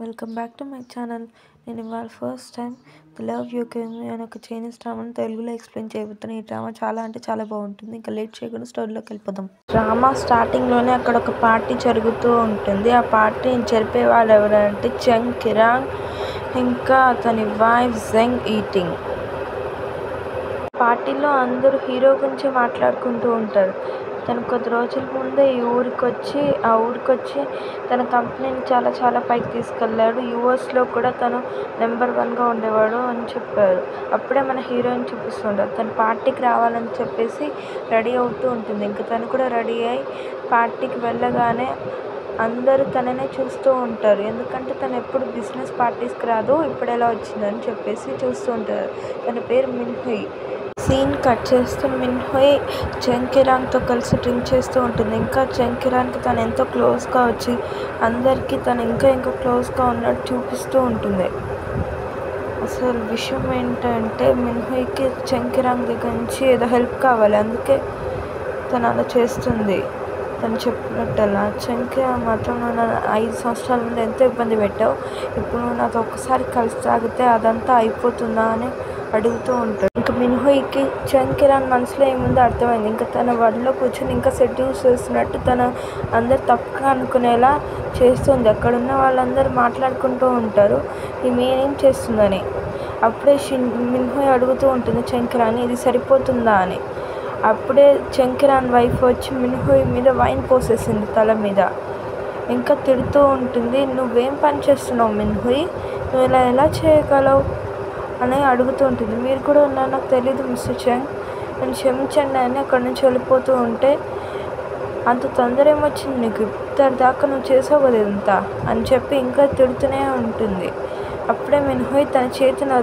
Welcome back to my channel. నేను ఇవాళ first time the love you came అని ఒక చైనీస్ డ్రామాని తెలుగులో ఎక్స్ప్లెయిన్ చేయబోతున్నాను. ఈ డ్రామా చాలా అంటే చాలా బాగుంటుంది. ఇంకా లేట్ చేయకుండా స్టోరీలోకి వెళ్ళిపోదాం. డ్రామా స్టార్టింగ్లోనే అక్కడ ఒక పార్టీ జరుగుతూ ఉంటుంది. ఆ పార్టీని జరిపే వాళ్ళు ఎవరంటే చెంగ్ కిరాంగ్ ఇంకా అతని వైఫ్ జెంగ్ ఈటింగ్. పార్టీలో అందరూ హీరో గురించి మాట్లాడుకుంటూ ఉంటారు. తను కొద్ది రోజుల ముందే ఆ ఊరికొచ్చి తన కంపెనీని చాలా చాలా పైకి తీసుకెళ్ళాడు. యూఎస్లో కూడా తను నెంబర్ 1గా ఉండేవాడు అని చెప్పారు. అప్పుడే మన హీరోయిన్ చూపిస్తుంటారు. తను పార్టీకి రావాలని చెప్పేసి రెడీ అవుతూ ఉంటుంది. ఇంకా తను కూడా రెడీ అయి పార్టీకి వెళ్ళగానే అందరూ తననే చూస్తూ ఉంటారు. ఎందుకంటే తను ఎప్పుడు బిజినెస్ పార్టీస్కి రాదు, ఇప్పుడు ఎలా వచ్చిందని చెప్పేసి చూస్తూ ఉంటారు. తన పేరు మిన్హుయ్. సీన్ కట్ చేస్తూ మిన్హుయ్ చెంగ్ కిరాంగ్తో కలిసి డ్రింక్ చేస్తూ ఉంటుంది. ఇంకా చెంగ్ కిరాంగ్కి తను ఎంతో క్లోజ్గా వచ్చి అందరికీ తను ఇంకా క్లోజ్గా ఉన్నట్టు చూపిస్తూ ఉంటుంది. అసలు విషయం ఏంటంటే మిన్హుయ్కి చెంగ్ కిరాంగ్ దగ్గర నుంచి ఏదో హెల్ప్ కావాలి, అందుకే తను అలా చేస్తుంది. తను చెప్పినట్టలా చెంగ్ కిరాంగ్ మాత్రం నువ్వు నన్ను 5 సంవత్సరాల ముందు ఎంతో ఇబ్బంది పెట్టావు, ఇప్పుడు నువ్వు నాతో ఒక్కసారి కలిసి తాగితే అదంతా అయిపోతుందా అని అడుగుతూ ఉంటాడు. ఇంకా మిన్హుయ్కి చెంగ్ కిరాంగ్ మనసులో ఏముందో అర్థమైంది. ఇంకా తన వడిలో కూర్చొని ఇంకా సెడ్యూస్ చేస్తున్నట్టు తను అందరు తప్పుగా అనుకునేలా చేస్తుంది. అక్కడున్న వాళ్ళందరూ మాట్లాడుకుంటూ ఉంటారు ఈమె ఏం చేస్తుందని. అప్పుడే మిన్హుయ్ అడుగుతూ ఉంటుంది చెంగ్ కిరాంగ్ని, ఇది సరిపోతుందా అని. అప్పుడే చెంగ్ కిరాంగ్ వైఫ్ వచ్చి మిన్హుయ్ మీద వైన్ పోసేసింది తల మీద. ఇంకా తిడుతూ ఉంటుంది, నువ్వేం పని చేస్తున్నావు మిన్హుయ్, నువ్వు ఇలా ఎలా చేయగలవు అని అడుగుతూ ఉంటుంది. మీరు కూడా ఉన్నారు, నాకు తెలీదు మిస్టర్ చెంగ్, నేను క్షమించండి అని అక్కడి నుంచి వెళ్ళిపోతూ ఉంటే, అంత తొందర ఏమొచ్చింది నీకు, ఇద్దరు దాకా నువ్వు చేసావు కదా ఇదంతా అని చెప్పి ఇంకా తిడుతూనే ఉంటుంది. అప్పుడే మిన్హుయ్ తన చేతిని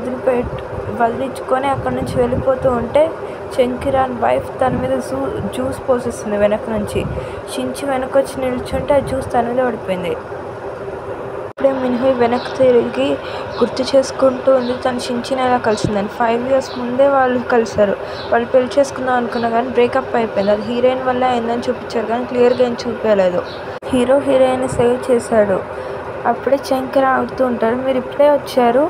వదిలించుకొని అక్కడి నుంచి వెళ్ళిపోతూ ఉంటే చెంగ్ కిరాంగ్ వైఫ్ తన మీద జ్యూస్ పోసేస్తుంది వెనక నుంచి. షించి వెనకొచ్చి నిల్చుంటే ఆ జ్యూస్ తన మీద పడిపోయింది. అప్పుడే మిన్హుయ్ వెనక్కి తిరిగి గుర్తు చేసుకుంటూ ఉంది తను షించిని ఎలా కలిసిందని. 5 years ముందే వాళ్ళు కలిశారు. వాళ్ళు పెళ్లి చేసుకుందాం అనుకున్నా కానీ బ్రేకప్ అయిపోయింది. అది హీరోయిన్ వల్ల అయిందని చూపించారు కానీ క్లియర్గా ఏం చూపించలేదు. హీరో హీరోయిన్ని సేవ్ చేశాడు. అప్పుడే చెంగ్ కిరాంగ్ అవుతూ ఉంటారు, మీరు ఇప్పుడే వచ్చారు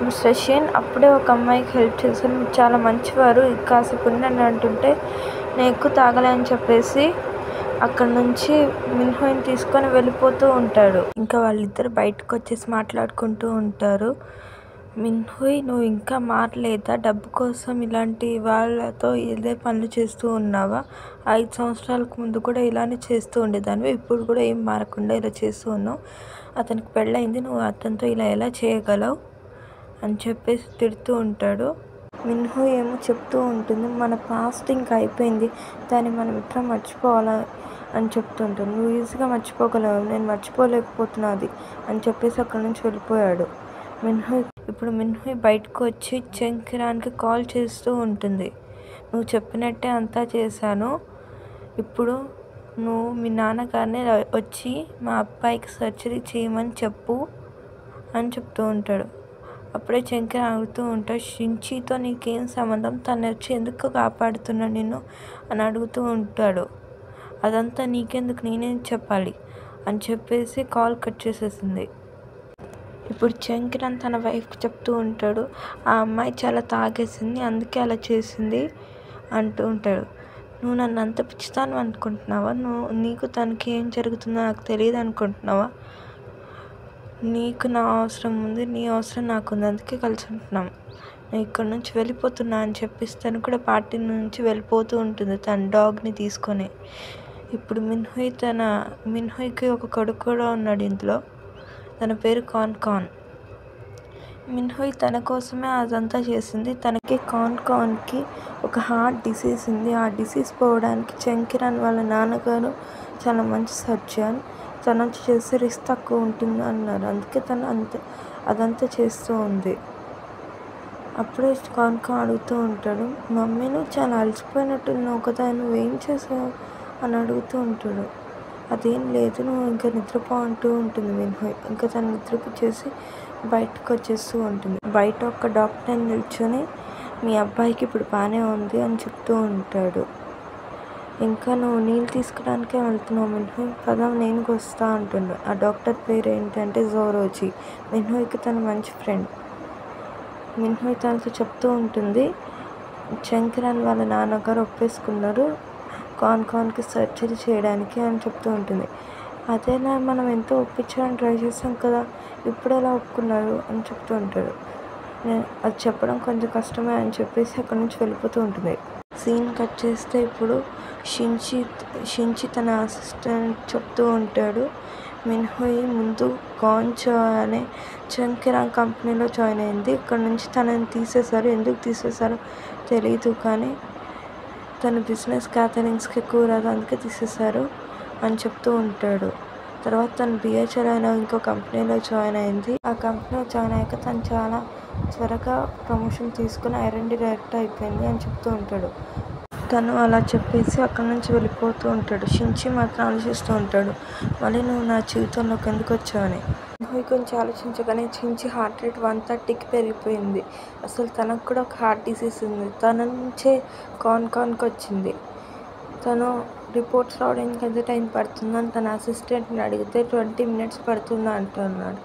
మిస్టర్ షిన్, అప్పుడే ఒక అమ్మాయికి హెల్ప్ చేశారు, మీరు చాలా మంచివారు, కాసేపు ఉండండి అంటుంటే నేను ఎక్కువ తాగలే అని చెప్పేసి అక్కడ నుంచి మిన్హుయ్ని తీసుకొని వెళ్ళిపోతూ ఉంటాడు. ఇంకా వాళ్ళిద్దరు బయటకు వచ్చేసి మాట్లాడుకుంటూ ఉంటారు. మిన్హుయ్, నువ్వు ఇంకా మారలేదా, డబ్బు కోసం ఇలాంటి వాళ్ళతో ఇదే పనులు చేస్తూ ఉన్నావా, 5 సంవత్సరాలకు ముందు కూడా ఇలానే చేస్తూ ఉండేదానివి, ఇప్పుడు కూడా ఏం మారకుండా ఇలా చేస్తూ ఉన్నావు, అతనికి పెళ్ళయింది, నువ్వు అతనితో ఇలా ఎలా చేయగలవు అని చెప్పేసి తిడుతూ ఉంటాడు. మిన్హుయ్ ఏమో చెప్తూ ఉంటుంది, మన పాస్ట్ ఇంకా అయిపోయింది, దాన్ని మనం ఇట్లా మర్చిపోవాలా అని చెప్తుంటాను. నువ్వు ఈజీగా మర్చిపోగలవు, నేను మర్చిపోలేకపోతున్నా అది అని చెప్పేసి అక్కడి నుంచి వెళ్ళిపోయాడు. ఇప్పుడు మిన్హుయ్ బయటకు వచ్చి చెంగ్ కిరాంగ్కి కాల్ చేస్తూ ఉంటుంది, నువ్వు చెప్పినట్టే అంతా చేశాను, ఇప్పుడు నువ్వు మీ నాన్నగారిని వచ్చి మా అబ్బాయికి సర్జరీ చేయమని చెప్పు అని చెప్తూ ఉంటాడు. అప్పుడే చెంగ్ కిరాంగ్ అడుగుతూ ఉంటాడు, షించితో నీకేం సంబంధం, తను వచ్చి ఎందుకు కాపాడుతున్నాడు నిన్ను అని అడుగుతూ ఉంటాడు. అదంతా నీకెందుకు, నేనేం చెప్పాలి అని చెప్పేసి కాల్ కట్ చేసేసింది. ఇప్పుడు చెంగ్ కిరాంగ్ తన వైఫ్కి చెప్తూ ఉంటాడు, ఆ అమ్మాయి చాలా తాగేసింది అందుకే అలా చేసింది అంటూ ఉంటాడు. నువ్వు నన్ను అంత పిచ్చితాను అనుకుంటున్నావా, నీకు తనకి ఏం జరుగుతుందో నాకు తెలియదు అనుకుంటున్నావా, నీకు నా అవసరం ఉంది, నీ అవసరం నాకు ఉంది, అందుకే కలిసి ఉంటున్నాం, నేను ఇక్కడ నుంచి వెళ్ళిపోతున్నా అని చెప్పేసి తను కూడా పార్టీ నుంచి వెళ్ళిపోతూ ఉంటుంది తన డాగ్ని తీసుకొని. ఇప్పుడు మిన్హుయ్కి ఒక కొడుకు కూడా ఉన్నాడు ఇందులో, తన పేరు కాన్. మిన్హుయ్ తన కోసమే అదంతా చేసింది. తనకి కాన్కి ఒక హార్ట్ డిసీజ్ ఉంది. ఆ డిసీజ్ పోవడానికి చెంగ్ కిరాంగ్ వాళ్ళ నాన్నగారు చాలా మంచి సర్జన్, తను చేసే రిస్క్ తక్కువ ఉంటుంది అన్నారు, అందుకే తను అదంతా చేస్తూ ఉంది. అప్పుడే కాన్ అడుగుతూ ఉంటాడు, మమ్మీ నువ్వు చాలా అలసిపోయినట్టున్నావు కదా, నువ్వేం చేసావు అని అడుగుతూ ఉంటాడు. అదేం లేదు, నువ్వు ఇంకా నిద్రపో అంటూ ఉంటుంది మిన్హుయ్. ఇంకా తను నిద్రపిచ్చేసి బయటకు వచ్చేస్తూ ఉంటుంది. బయట ఒక డాక్టర్ నిల్చొని మీ అబ్బాయికి ఇప్పుడు బాగానే ఉంది అని చెప్తూ ఉంటాడు. ఇంకా నువ్వు నీళ్ళు తీసుకురావడానికే వెళ్తున్నావు మిన్హోయ్, పద నేను వస్తా అంటుండు. ఆ డాక్టర్ పేరు ఏంటంటే జోరోజీ. మిన్హోయ్కి తన మంచి ఫ్రెండ్. మిన్హోయ్ తనతో చెప్తూ ఉంటుంది, చంకిరాన్ వాళ్ళ నాన్నగారు ఒప్పేసుకున్నారు కాన్కి సర్జరీ చేయడానికి అని చెప్తూ ఉంటుంది. అదేనా, మనం ఎంతో ఒప్పించడానికి ట్రై చేస్తాం కదా, ఇప్పుడు ఎలా ఒప్పుకున్నారు అని చెప్తూ ఉంటాడు. అది చెప్పడం కొంచెం కష్టమే అని చెప్పేసి అక్కడి నుంచి వెళ్ళిపోతూ ఉంటుంది. సీన్ కట్ చేస్తే ఇప్పుడు షించి తన అసిస్టెంట్ చెప్తూ ఉంటాడు, మిన్హోయ్ ముందు గాంచో అనే చంకిరాన్ కంపెనీలో జాయిన్ అయింది. ఇక్కడ నుంచి తనని తీసేశారు, ఎందుకు తీసేశారో తెలీదు, కానీ తన బిజినెస్ గ్యాదరింగ్స్కి ఎక్కువ రాదు, అందుకే తీసేశారు అని చెప్తూ ఉంటాడు. తర్వాత తను బిహెచ్ఎల్ అయిన ఇంకో కంపెనీలో జాయిన్ అయింది. ఆ కంపెనీలో జాయిన్ అయ్యాక తను చాలా త్వరగా ప్రమోషన్ తీసుకుని R&D డైరెక్టర్ అయిపోయింది అని చెప్తూ ఉంటాడు. తను అలా చెప్పేసి అక్కడి నుంచి వెళ్ళిపోతూ ఉంటాడు. షించి మాత్రం ఆలోచిస్తూ ఉంటాడు, మళ్ళీ నువ్వు నా జీవితంలోకి ఎందుకు వచ్చావని. మిన్హోయ్ గురించి ఆలోచించగానే షించి హార్ట్ రేట్ 130కి పెరిగిపోయింది. అసలు తనకు కూడా ఒక హార్ట్ డిసీజ్ ఉంది. తన నుంచే కాన్కి వచ్చింది. తను రిపోర్ట్స్ రావడానికి ఎంత టైం పడుతుందని తన అసిస్టెంట్ని అడిగితే 20 minutes పడుతుందా అంటున్నాడు.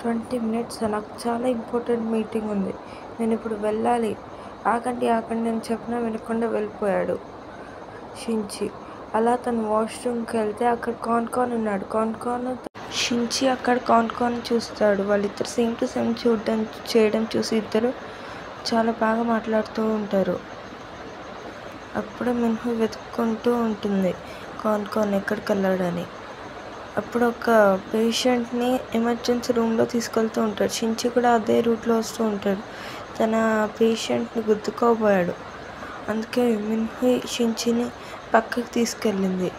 20 minutes? నాకు చాలా ఇంపార్టెంట్ మీటింగ్ ఉంది, నేను ఇప్పుడు వెళ్ళాలి, ఆగండి అని చెప్పినా వినకుండా వెళ్ళిపోయాడు షించి. అలా తను వాష్రూమ్కి వెళ్తే అక్కడ కాన్ ఉన్నాడు. షించి అక్కడ కాన్ చూస్తాడు. వాళ్ళిద్దరు సేమ్ టు సేమ్ చేయడం చూసి ఇద్దరు చాలా బాగా మాట్లాడుతూ ఉంటారు. అప్పుడు మిన్హోయ్ వెతుక్కుంటూ ఉంటుంది కాన్ ఎక్కడికి వెళ్ళాడని. అప్పుడు ఒక పేషెంట్ని ఎమర్జెన్సీ రూమ్లో తీసుకెళ్తూ ఉంటాడు. షించి కూడా అదే రూట్లో వస్తూ ఉంటాడు. తన పేషెంట్ని గుద్దుకోబోయాడు, అందుకే మిన్హోయ్ షించిని పక్కకి తీసుకెళ్ళింది.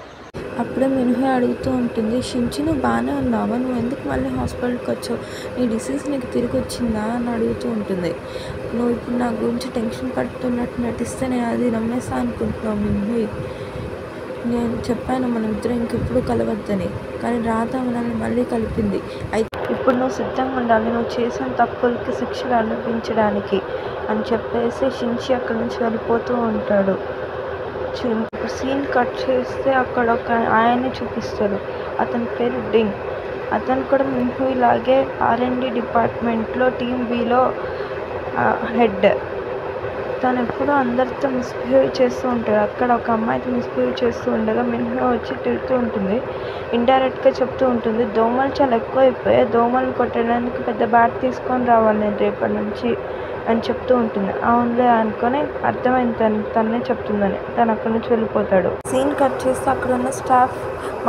అప్పుడే మిన్హోయ్ అడుగుతూ ఉంటుంది, షించి నువ్వు బాగానే ఉన్నావా, నువ్వు ఎందుకు మళ్ళీ హాస్పిటల్కి వచ్చావు, నీ డిసీజ్ నీకు తిరిగి వచ్చిందా అని అడుగుతూ ఉంటుంది. నువ్వు ఇప్పుడు నా గురించి టెన్షన్ పడుతున్నట్టు నటిస్తే నేను అది నమ్మేస్తా అనుకుంటున్నావు మిన్హోయ్. నేను చెప్పాను మనం ఇద్దరం ఇంకెప్పుడు కలవద్దని, కానీ రాధ మనల్ని మళ్ళీ కలిపింది. అయితే ఇప్పుడు నువ్వు సిద్ధంగా ఉండాలి, నువ్వు చేసిన తప్పులకి శిక్షలు అనుభవించడానికి అని చెప్పేసి షించి అక్కడి నుంచి వెళ్ళిపోతూ ఉంటాడు. సీన్ కట్ చేస్తే అక్కడ ఒక ఆయన్ని చూపిస్తాడు. అతని పేరు డింగ్. అతను కూడా మిన్హోయ్ లాగే R&D డిపార్ట్మెంట్లో టీమ్ Bలో హెడ్. తను ఎప్పుడూ అందరితో మిస్బిహేవ్ చేస్తూ ఉంటాడు. అక్కడ ఒక అమ్మాయితో మిస్బిహేవ్ చేస్తూ ఉండగా మిన్హోయ్ వచ్చి తిడుతూ ఉంటుంది. ఇండైరెక్ట్గా చెప్తూ ఉంటుంది, దోమలు చాలా ఎక్కువ అయిపోయాయి, దోమలను కొట్టడానికి పెద్ద బ్యాట్ తీసుకొని రావాలి నేను రేపటి నుంచి అని చెప్తూ ఉంటుంది. అవునులే అనుకొని అర్థమైంది తనే చెప్తుందని తను అక్కడి నుంచి వెళ్ళిపోతాడు. సీన్ కట్ చేస్తే అక్కడ ఉన్న స్టాఫ్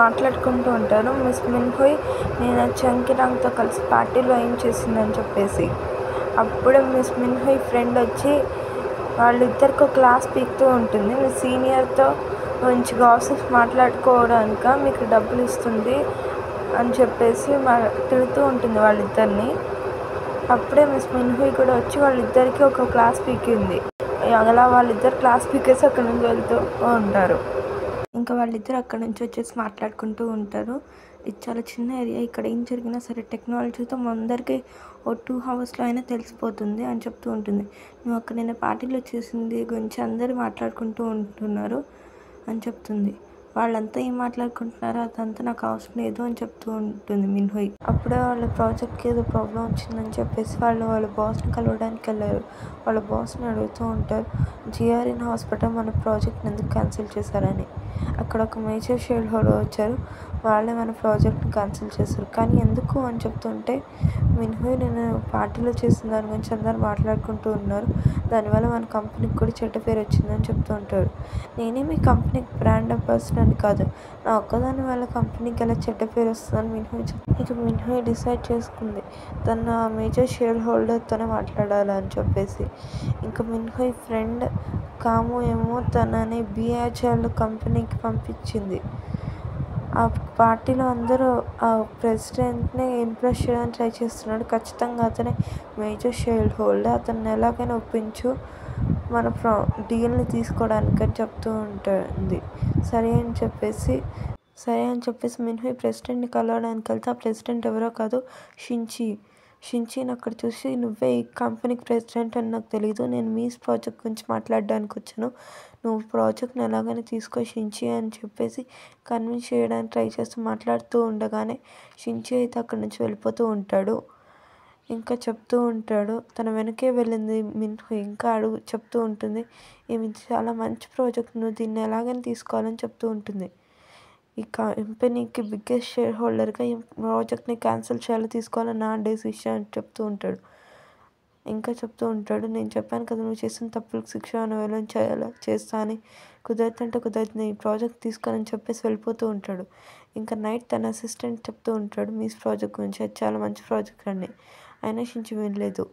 మాట్లాడుకుంటూ ఉంటారు. మిస్ మిన్హోయ్ నేను చంకిరాంగ్తో కలిసి పార్టీలో ఏం చేసిందని చెప్పేసి. అప్పుడే మిస్ మిన్హోయ్ ఫ్రెండ్ వచ్చి వాళ్ళిద్దరికి ఒక క్లాస్ పీకుతూ ఉంటుంది. మీ సీనియర్తో మంచి గాసిప్స్ మాట్లాడుకోవడానిక మీకు డబ్బులు ఇస్తుంది అని చెప్పేసి తిడుతూ ఉంటుంది వాళ్ళిద్దరిని. అప్పుడే మిస్ మిన్హోయ్ కూడా వచ్చి వాళ్ళిద్దరికి ఒక క్లాస్ పీకింది. అలా వాళ్ళిద్దరు క్లాస్ పీకేసి అక్కడి నుంచి వెళ్తూ ఉంటారు. ఇంకా వాళ్ళిద్దరు అక్కడి నుంచి వచ్చేసి మాట్లాడుకుంటూ ఉంటారు. ఇది చాలా చిన్న ఏరియా, ఇక్కడ ఏం జరిగినా సరే టెక్నాలజీతో అందరికీ ఓ 2 hours అయినా తెలిసిపోతుంది అని చెప్తూ ఉంటుంది. నువ్వు అక్కడ నిన్న పార్టీలో చేసింది గురించి అందరూ మాట్లాడుకుంటూ ఉంటున్నారు అని చెప్తుంది. వాళ్ళంతా ఏం మాట్లాడుకుంటున్నారో అదంతా నాకు అవసరం లేదు అని చెప్తూ ఉంటుంది మిన్హోయ్. అప్పుడే వాళ్ళ ప్రాజెక్ట్కి ఏదో ప్రాబ్లం వచ్చిందని చెప్పేసి వాళ్ళ బాస్ని కలవడానికి వెళ్ళారు. వాళ్ళ బాస్ని అడుగుతూ ఉంటారు, GRN హాస్పిటల్ మన ప్రాజెక్ట్ని ఎందుకు క్యాన్సిల్ చేశారని. అక్కడ ఒక మేజర్ షేర్ హోల్డర్ వచ్చారు, వాళ్ళే మన ప్రాజెక్ట్ని క్యాన్సిల్ చేశారు, కానీ ఎందుకు అని చెప్తుంటే మిన్హోయ్ నేను పార్టీలో చేసిన దాని గురించి అందరూ మాట్లాడుకుంటూ ఉన్నారు, దానివల్ల మన కంపెనీకి కూడా చెడ్డ పేరు వచ్చిందని చెప్తూ ఉంటాడు. నేనే మీ కంపెనీకి బ్రాండ్ అంబాసిడర్ అని కాదు, నా ఒక్కదాని వల్ల కంపెనీకి ఎలా చెడ్డ పేరు వస్తుందని మిన్హోయ్ డిసైడ్ చేసుకుంది తన మేజర్ షేర్ హోల్డర్తోనే మాట్లాడాలని చెప్పేసి. ఇంకా మిన్హోయ్ ఫ్రెండ్ కాము ఏమో తనని BHL కంపెనీకి పంపించింది. ఆ పార్టీలో అందరూ ఆ ప్రెసిడెంట్ని ఇంప్రెస్ చేయడానికి ట్రై చేస్తున్నాడు. ఖచ్చితంగా అతనే మేజర్ షేర్ హోల్డర్, అతన్ని ఎలాగైనా ఒప్పించు మన డీల్ని తీసుకోవడానికి అని చెప్తూ ఉంటుంది. సరే అని చెప్పేసి మిన్హోయ్ ప్రెసిడెంట్ని కలవడానికి వెళ్తే ఆ ప్రెసిడెంట్ ఎవరో కాదు, షించి. షించీని అక్కడ చూసి, నువ్వే ఈ కంపెనీకి ప్రెసిడెంట్ అని నాకు తెలీదు, నేను మీస్ ప్రాజెక్ట్ గురించి మాట్లాడడానికి వచ్చాను, నువ్వు ప్రాజెక్ట్ని ఎలాగైనా తీసుకో షించీ అని చెప్పేసి కన్విన్స్ చేయడానికి ట్రై చేస్తూ మాట్లాడుతూ ఉండగానే షించీ అయితే అక్కడి నుంచి వెళ్ళిపోతూ ఉంటాడు. ఇంకా చెప్తూ ఉంటాడు, తన వెనకే వెళ్ళింది మిన్హు ఇంకా చెప్తూ ఉంటుంది, ఇది చాలా మంచి ప్రాజెక్ట్, నువ్వు దీన్ని ఎలాగైనా తీసుకోవాలని చెప్తూ ఉంటుంది. ఈ కంపెనీకి బిగ్గెస్ట్ షేర్ హోల్డర్గా ఈ ప్రాజెక్ట్ని క్యాన్సిల్ చేయాలో తీసుకోవాలని నా డెసిషన్ అని చెప్తూ ఉంటాడు. ఇంకా చెప్తూ ఉంటాడు, నేను చెప్పాను కదా నువ్వు చేసిన తప్పులకు శిక్ష అనుభవం చేస్తా అని, కుదరదంటే కుదరదు, ఈ ప్రాజెక్ట్ తీసుకోవాలని చెప్పేసి వెళ్ళిపోతూ ఉంటాడు. ఇంకా నైట్ తన అసిస్టెంట్ చెప్తూ ఉంటాడు మీస్ ప్రాజెక్ట్ గురించి, అది చాలా మంచి ప్రాజెక్ట్ అని. అయినా షించి వినలేదు.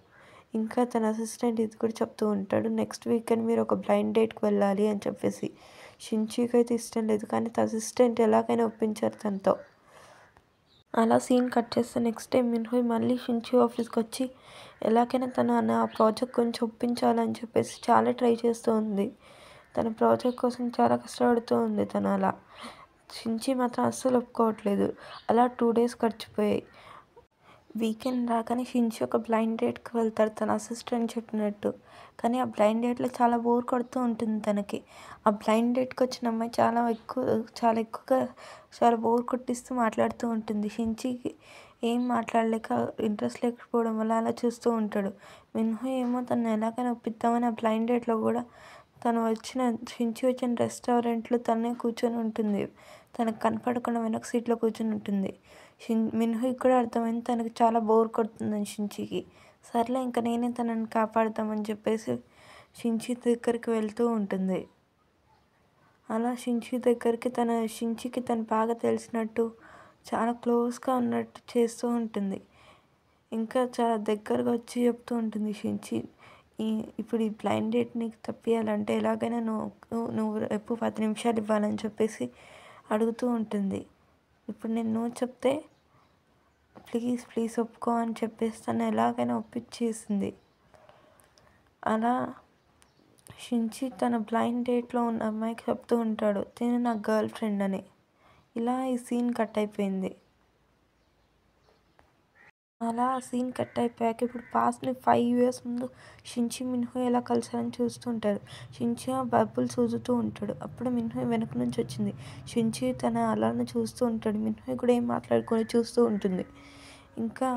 ఇంకా తన అసిస్టెంట్ ఇది కూడా చెప్తూ ఉంటాడు, నెక్స్ట్ వీకెండ్ మీరు ఒక బ్లైండ్ డేట్కి వెళ్ళాలి అని చెప్పేసి. షించీకి అయితే ఇష్టం లేదు, కానీ తన అసిస్టెంట్ ఎలాగైనా ఒప్పించారు తనతో. అలా సీన్ కట్ చేస్తే నెక్స్ట్ డే మిన్హుయ్ మళ్ళీ షించీ ఆఫీస్కి వచ్చి ఎలాగైనా తను ఆ ప్రాజెక్ట్ గురించి ఒప్పించాలని చెప్పేసి చాలా ట్రై చేస్తూ ఉంది. తన ప్రాజెక్ట్ కోసం చాలా కష్టపడుతూ ఉంది తను. అలా షించీ మాత్రం అస్సలు ఒప్పుకోవట్లేదు. అలా 2 days గడిచిపోయాయి. వీకెండ్ రాగానే షించీ ఒక బ్లైండ్ డేట్కి వెళ్తాడు తన అసిస్టెంట్ చెప్పినట్టు. కానీ ఆ బ్లైండ్ డేట్లో చాలా బోర్ కొడుతూ ఉంటుంది తనకి. ఆ బ్లైండ్ డేట్కి వచ్చిన అమ్మాయి చాలా ఎక్కువగా చాలా బోర్ కొట్టిస్తూ మాట్లాడుతూ ఉంటుంది. షించీకి ఏం మాట్లాడలేక ఇంట్రెస్ట్ లేకపోవడం వల్ల అలా చూస్తూ ఉంటాడు. మిన్హు ఏమో తను ఎలాగైనా ఒప్పిద్దామని ఆ బ్లైండ్ డేట్లో కూడా షించీ వచ్చిన రెస్టారెంట్లో తనే కూర్చొని ఉంటుంది. తనకు కనపడకుండా వెనక సీట్లో కూర్చొని ఉంటుంది. మిన్హుకి కూడా అర్థమైంది తనకి చాలా బోర్ కొడుతుందని షించీకి. సర్లే ఇంకా నేనే తనని కాపాడుతామని చెప్పేసి షించీ దగ్గరికి వెళ్తూ ఉంటుంది. అలా షించీకి తను బాగా తెలిసినట్టు చాలా క్లోజ్గా ఉన్నట్టు చేస్తూ ఉంటుంది. ఇంకా చాలా దగ్గరగా వచ్చి చెప్తూ ఉంటుంది షించీ, ఇప్పుడు ఈ బ్లైండ్ డేట్ నీకు తప్పియాలంటే ఎలాగైనా నువ్వు రేపు 10 నిమిషాలు ఇవ్వాలని చెప్పేసి అడుగుతూ ఉంటుంది. ఇప్పుడు నేను నువ్వు చెప్తే ప్లీజ్ ఒప్పుకో అని చెప్పేసి తను ఎలాగైనా ఒప్పించేసింది. అలా షించీ తన బ్లైండ్ డేట్లో ఉన్న అమ్మాయికి చెప్తూ ఉంటాడు, తిను నా గర్ల్ ఫ్రెండ్ అని. ఇలా ఈ సీన్ కట్ అయిపోయింది. అలా ఆ సీన్ కట్ అయిపోయాక ఇప్పుడు పాస్ట్ని 5 years ముందు షించీ మిన్హు ఎలా కలిసారని చూస్తూ ఉంటారు. షించీ ఆ బబుల్స్ ఊదుతూ ఉంటాడు. అప్పుడు మిన్హు వెనక నుంచి వచ్చింది. షించీ తన అలానే చూస్తూ ఉంటాడు. మిన్హు కూడా ఏం మాట్లాడుకొని చూస్తూ ఉంటుంది. ఇంకా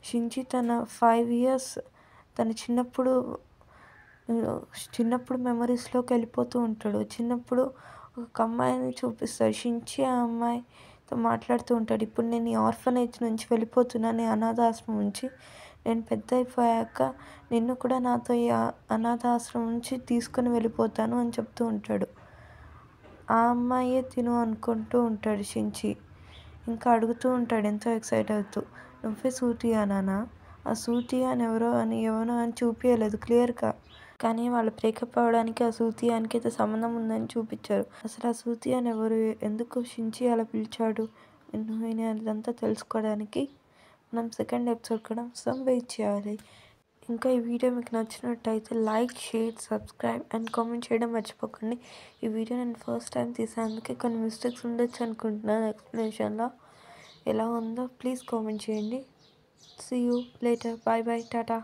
షించీ తన 5 years తన చిన్నప్పుడు మెమరీస్లోకి వెళ్ళిపోతూ ఉంటాడు. చిన్నప్పుడు ఒక అమ్మాయిని చూపిస్తాడు. షించీ ఆ అమ్మాయితో మాట్లాడుతూ ఉంటాడు, ఇప్పుడు నేను ఈ ఆర్ఫనేజ్ నుంచి వెళ్ళిపోతున్నాను, ఈ అనాథాశ్రమం నుంచి, నేను పెద్ద అయిపోయాక నిన్ను కూడా నాతో ఈ అనాథాశ్రమం నుంచి తీసుకొని వెళ్ళిపోతాను అని చెప్తూ ఉంటాడు. ఆ అమ్మాయే తిను అనుకుంటూ ఉంటాడు షించీ. ఇంకా అడుగుతూ ఉంటాడు ఎంతో ఎక్సైట్ అవుతూ, నువ్వే సూటియా నాన్న? ఆ సూటియా అని ఎవరో అని చూపించలేదు క్లియర్గా, కానీ వాళ్ళు బ్రేకప్ అవ్వడానికి ఆ సూతియానికి అయితే సంబంధం ఉందని చూపించారు. అసలు ఆ సూతియాన్ ఎవరు, ఎందుకు షించీ అలా పిలిచాడు అదంతా తెలుసుకోవడానికి మనం సెకండ్ ఎపిసోడ్ కోసం వెయిట్ చేయాలి. ఇంకా ఈ వీడియో మీకు నచ్చినట్టయితే like, share, subscribe and comment చేయడం మర్చిపోకండి. ఈ వీడియో నేను ఫస్ట్ టైం తీసాను, కొన్ని మిస్టేక్స్ ఉండొచ్చు అనుకుంటున్నాను ఎక్స్ప్లెనేషన్లో. ఎలా ఉందో ప్లీజ్ కామెంట్ చేయండి. See you later, bye Tata.